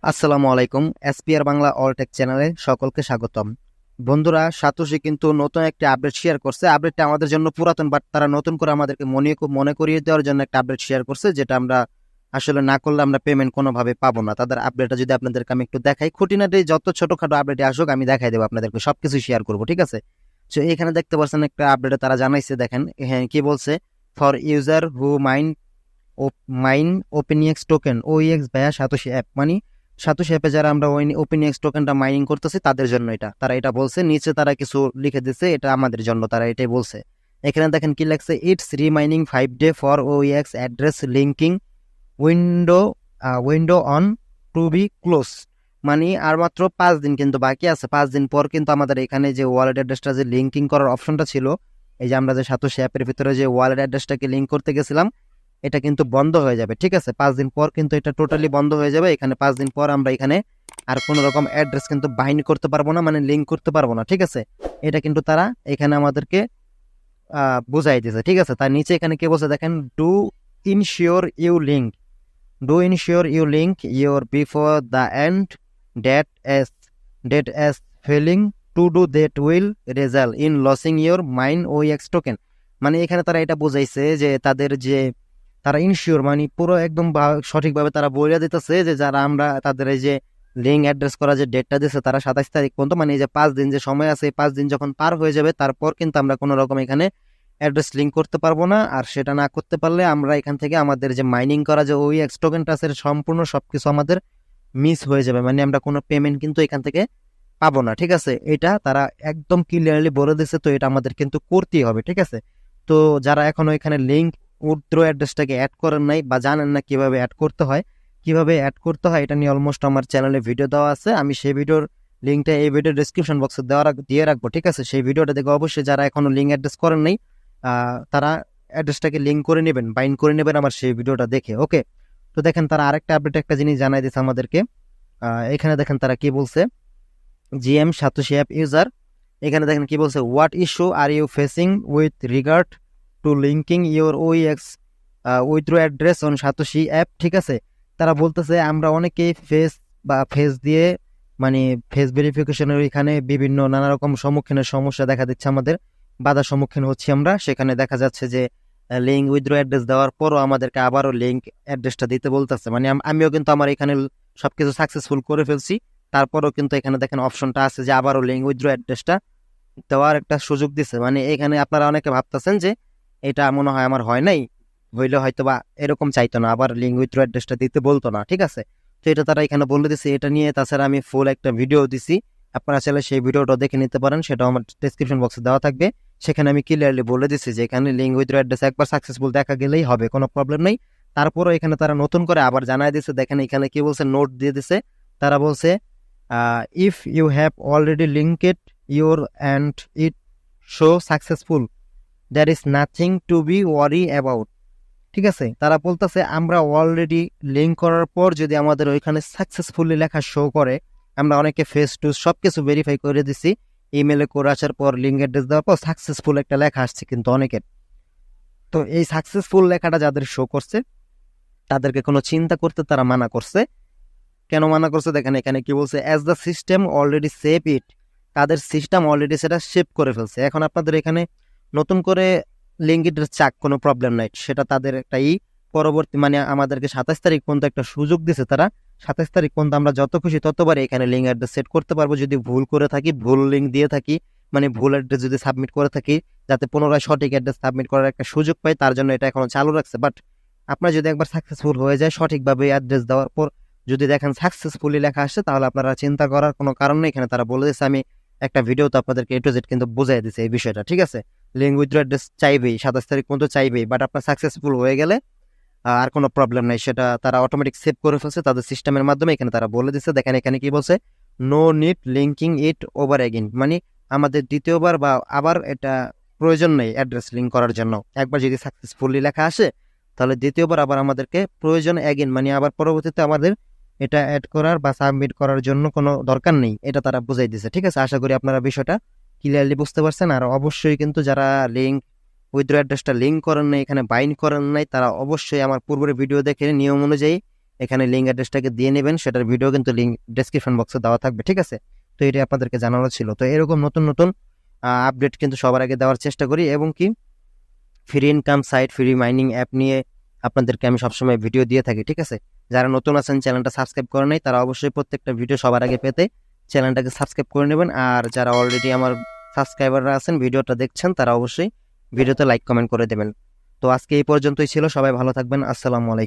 আসসালামু আলাইকুম। SPR Bangla all take চ্যানেলে সকলকে স্বাগতম। বন্ধুরা, সাতোশি কিন্তু নতুন একটা আপডেট শেয়ার করছে। আপডেটটা আমাদের জন্য পুরাতন, বাট তারা নতুন করে আমাদেরকে মনে করিয়ে দেওয়ার জন্য একটা আপডেট শেয়ার করছে, যেটা আমরা আসলে না করলে আমরা পেমেন্ট কোনোভাবে পাবো না। তাদের আপডেটটা যদি আপনাদেরকে আমি একটু দেখাই, খুঁটিনাটি যত ছোটখাটো আপডেট আসুক আমি দেখাই দেবো আপনাদেরকে, সবকিছু শেয়ার করবো, ঠিক আছে? তো এখানে দেখতে পাচ্ছেন একটা আপডেটে তারা জানাইছে, দেখেন হ্যাঁ কি বলছে। For user who mine OpenEx token OEX via Satoshi app, মানে সাতোশি অ্যাপে যারা আমরা ওপেনিএক্স টোকেনটা মাইনিং করতেছি তাদের জন্য এটা, তারা এটা বলছে। নিচে তারা কিছু লিখে দিচ্ছে, এটা আমাদের জন্য তারা এটাই বলছে। এখানে দেখেন কি লাগছে, it's remaining 5 day for OEX address linking window window on to be close. মানে আর মাত্র 5 দিন কিন্তু বাকি আছে। 5 দিন পর কিন্তু আমাদের এখানে যে ওয়ালেট অ্যাড্রেসটা যে লিঙ্কিং করার অপশনটা ছিল, এই যে আমরা যে সাতোশি অ্যাপের ভিতরে যে ওয়ালেট অ্যাড্রেসটাকে লিঙ্ক করতে গেছিলাম, এটা কিন্তু বন্ধ হয়ে যাবে, ঠিক আছে? 5 দিন পর কিন্তু এটা টোটালি বন্ধ হয়ে যাবে। এখানে 5 দিন পর আমরা এখানে আর কোনো রকম অ্যাড্রেস কিন্তু বাইন্ড করতে পারবো না, মানে লিঙ্ক করতে পারবো না, ঠিক আছে? এটা কিন্তু তারা এখানে আমাদেরকে বুঝাই দিয়েছে, ঠিক আছে? তার নিচে এখানে কি বলছে দেখেন, ensure you link do ensure you link your before the end date as date as failing to do that will result in losing your mine OEX token. মানে এখানে তারা এটা বুঝাইছে যে তাদের যে তারা ইনশিওর, মানে পুরো একদম সঠিকভাবে তারা বলে দিতেছে যে যারা আমরা তাদের এই যে লিঙ্ক অ্যাড্রেস করা যে ডেটটা দিচ্ছে তারা 27 তারিখ পর্যন্ত, মানে এই যে 5 দিন যে সময় আছে, 5 দিন যখন পার হয়ে যাবে তারপর কিন্তু আমরা কোনো রকম এখানে অ্যাড্রেস লিঙ্ক করতে পারবো না। আর সেটা না করতে পারলে আমরা এখান থেকে আমাদের যে মাইনিং করা যে ওই এক্স টোকেনটা আছে সম্পূর্ণ সবকিছু আমাদের মিস হয়ে যাবে, মানে আমরা কোনো পেমেন্ট কিন্তু এখান থেকে পাবো না, ঠিক আছে? এটা তারা একদম ক্লিয়ারলি বলে দিচ্ছে, তো এটা আমাদের কিন্তু করতেই হবে, ঠিক আছে? তো যারা এখনো এখানে লিঙ্ক উইথড্র অ্যাড্রেসটাকে অ্যাড করেন নাই বা জানেন না কিভাবে অ্যাড করতে হয়, এটা নিয়ে অলমোস্ট আমার চ্যানেলে ভিডিও দেওয়া আছে। আমি সেই ভিডিওর লিঙ্কটা এই ভিডিও ডিসক্রিপশন বক্সে দিয়ে রাখবো, ঠিক আছে? সেই ভিডিওটা দেখে অবশ্যই যারা এখনো লিঙ্ক অ্যাড্রেস করেন নাই তারা অ্যাড্রেসটাকে লিঙ্ক করে নেবেন, বাইন্ড করে নেবেন আমার সেই ভিডিওটা দেখে, ওকে? তো দেখেন তারা আরেকটা আপডেট একটা জিনিস জানাই দিচ্ছে আমাদেরকে। এখানে দেখেন তারা কি বলছে, জিএম সাতোশি অ্যাপ ইউজার, এখানে দেখেন কি বলছে, what issue are you facing with regard to linking your OEX withdraw address on Satoshi app, ঠিক আছে? তারা বলতেছে আমরা অনেকেই ফেস দিয়ে, মানে ফেস ভেরিফিকেশনের এখানে বিভিন্ন নানা রকম সমস্যা দেখা দিচ্ছে, আমাদের বাধার সম্মুখীন হচ্ছি আমরা। সেখানে দেখা যাচ্ছে যে লিঙ্ক উইথড্র অ্যাড্রেস দেওয়ার পরও আমাদেরকে আবারও লিঙ্ক অ্যাড্রেসটা দিতে বলতেছে। মানে আমিও কিন্তু আমার এখানে সবকিছু সাকসেসফুল করে ফেলছি, তারপরও কিন্তু এখানে দেখেন অপশনটা আছে যে আবারও লিঙ্ক উইথড্র অ্যাড্রেসটা দেওয়ার একটা সুযোগ দিছে। মানে এখানে আপনারা অনেকে ভাবতেছেন যে এটা মনে হয় আমার হয় নাই, হইলে হয়তো বা এরকম চাইতো না, আবার লিঙ্ক উইথড্র অ্যাড্রেসটা দিতে বলতো না, ঠিক আছে? তো এটা তারা এখানে বলে দিছে এটা নিয়ে। তাছাড়া আমি ফুল একটা ভিডিও দিছি, আপনারা চাইলে সেই ভিডিওটা দেখে নিতে পারেন, সেটা আমার ডেসক্রিপশন বক্সে দেওয়া থাকবে। সেখানে আমি ক্লিয়ারলি বলে দিছি যে এখানে লিঙ্ক উইথড্র অ্যাড্রেস একবার সাকসেসফুল দেখা গেলেই হবে, কোনো প্রবলেম নেই। তারপরও এখানে তারা নতুন করে আবার জানাই দিছে, দেখেন এখানে কি বলছে, নোট দিয়ে দিছে। তারা বলছে if you have already linked your and it show successful, there is nothing to be worry about, ঠিক আছে? তারা বলতেছে আমরা অলরেডি লিঙ্ক করার পর যদি আমাদের ওইখানে সাকসেসফুলি লেখা শো করে, আমরা অনেকে ফেস টু সবকিছু ভেরিফাই করে দিছি, ইমেলে করে আসার পর লিঙ্ক অ্যাড্রেস দেওয়ার পর সাকসেসফুল একটা লেখা আসছে কিন্তু অনেকের। তো এই সাকসেসফুল লেখাটা যাদের শো করছে তাদেরকে কোনো চিন্তা করতে তারা মানা করছে। কেন মানা করছে দেখেন এখানে কি বলছে, as the system already save it, তাদের সিস্টেম অলরেডি সেটা সেভ করে ফেলছে। এখন আপনাদের এখানে নতুন করে লিঙ্কের চাক কোনো প্রবলেম নাই, সেটা তাদের একটা পরবর্তী, মানে আমাদেরকে 27 তারিখ পর্যন্ত একটা সুযোগ দিছে তারা। 27 তারিখ পর্যন্ত আমরা যত খুশি ততবার এখানে লিঙ্ক অ্যাড্রেস সেট করতে পারবো, যদি ভুল করে থাকি, ভুল লিঙ্ক দিয়ে থাকি, মানে ভুল অ্যাড্রেস যদি সাবমিট করে থাকি, যাতে পুনরায় সঠিক অ্যাড্রেস সাবমিট করার একটা সুযোগ পাই, তার জন্য এটা এখনো চালু রাখছে। বাট আপনার যদি একবার সাকসেসফুল হয়ে যায় সঠিকভাবে অ্যাড্রেস দেওয়ার পর যদি দেখেন সাকসেসফুলি লেখা আসছে, তাহলে আপনারা চিন্তা করার কোনো কারণ নেই। এখানে তারা বলে দিচ্ছে, আমি একটা ভিডিও তো আপনাদেরকে এ টু জেড কিন্তু বুঝাই দিচ্ছে এই বিষয়টা, ঠিক আছে? লিঙ্ক উইথড্র অ্যাড্রেস চাইবেই, 27 তারিখ পর্যন্ত চাইবেই, বাট আপনার সাকসেসফুল হয়ে গেলে আর কোনো প্রবলেম নাই, সেটা তারা অটোমেটিক সেভ করে ফেলছে তাদের সিস্টেমের মাধ্যমে। এখানে তারা বলে দিচ্ছে, দেখেন এখানে কি বলছে, no need linking it over again, মানে আমাদের দ্বিতীয়বার বা আবার এটা প্রয়োজন নেই অ্যাড্রেস লিঙ্ক করার জন্য। একবার যদি সাকসেসফুলি লেখা আসে তাহলে দ্বিতীয়বার আবার আমাদেরকে প্রয়োজন এগেইন, মানে আবার পরবর্তীতে আমাদের এটা অ্যাড করার বা সাবমিট করার জন্য কোনো দরকার নেই, এটা তারা বুঝাই দিচ্ছে, ঠিক আছে? আশা করি আপনারা বিষয়টা ক্লিয়ারলি বুঝতে পারছেন। আর অবশ্যই কিন্তু যারা লিঙ্ক উইথড্র অ্যাড্রেসটা লিঙ্ক করেন নাই, এখানে বাইন্ড করেন নাই, তারা অবশ্যই আমার পূর্বের ভিডিও দেখে নিয়ম অনুযায়ী এখানে লিঙ্ক অ্যাড্রেসটাকে দিয়ে নেবেন, সেটার ভিডিও কিন্তু লিঙ্ক ডেসক্রিপশন বক্সে দেওয়া থাকবে, ঠিক আছে। তো এটাই আপনাদেরকে জানানো ছিল। তো এরকম নতুন নতুন আপডেট কিন্তু সবার আগে দেওয়ার চেষ্টা করি, এবং কি free income site, free mining app নিয়ে আপনাদেরকে আমি সবসময় ভিডিও দিয়ে থাকি, ঠিক আছে। যারা নতুন আছেন, চ্যানেলটা সাবস্ক্রাইব করে নাই, তারা অবশ্যই প্রত্যেকটা ভিডিও সবার আগে পেতে চ্যানেলটাকে সাবস্ক্রাইব করে নেবেন। আর যারা অলরেডি আমার সাবস্ক্রাইবাররা আছেন, ভিডিওটা দেখছেন, তারা অবশ্যই ভিডিওতে লাইক কমেন্ট করে দেবেন। তো আজকে এই পর্যন্তই ছিল, সবাই ভালো থাকবেন, আসসালামু আলাইকুম।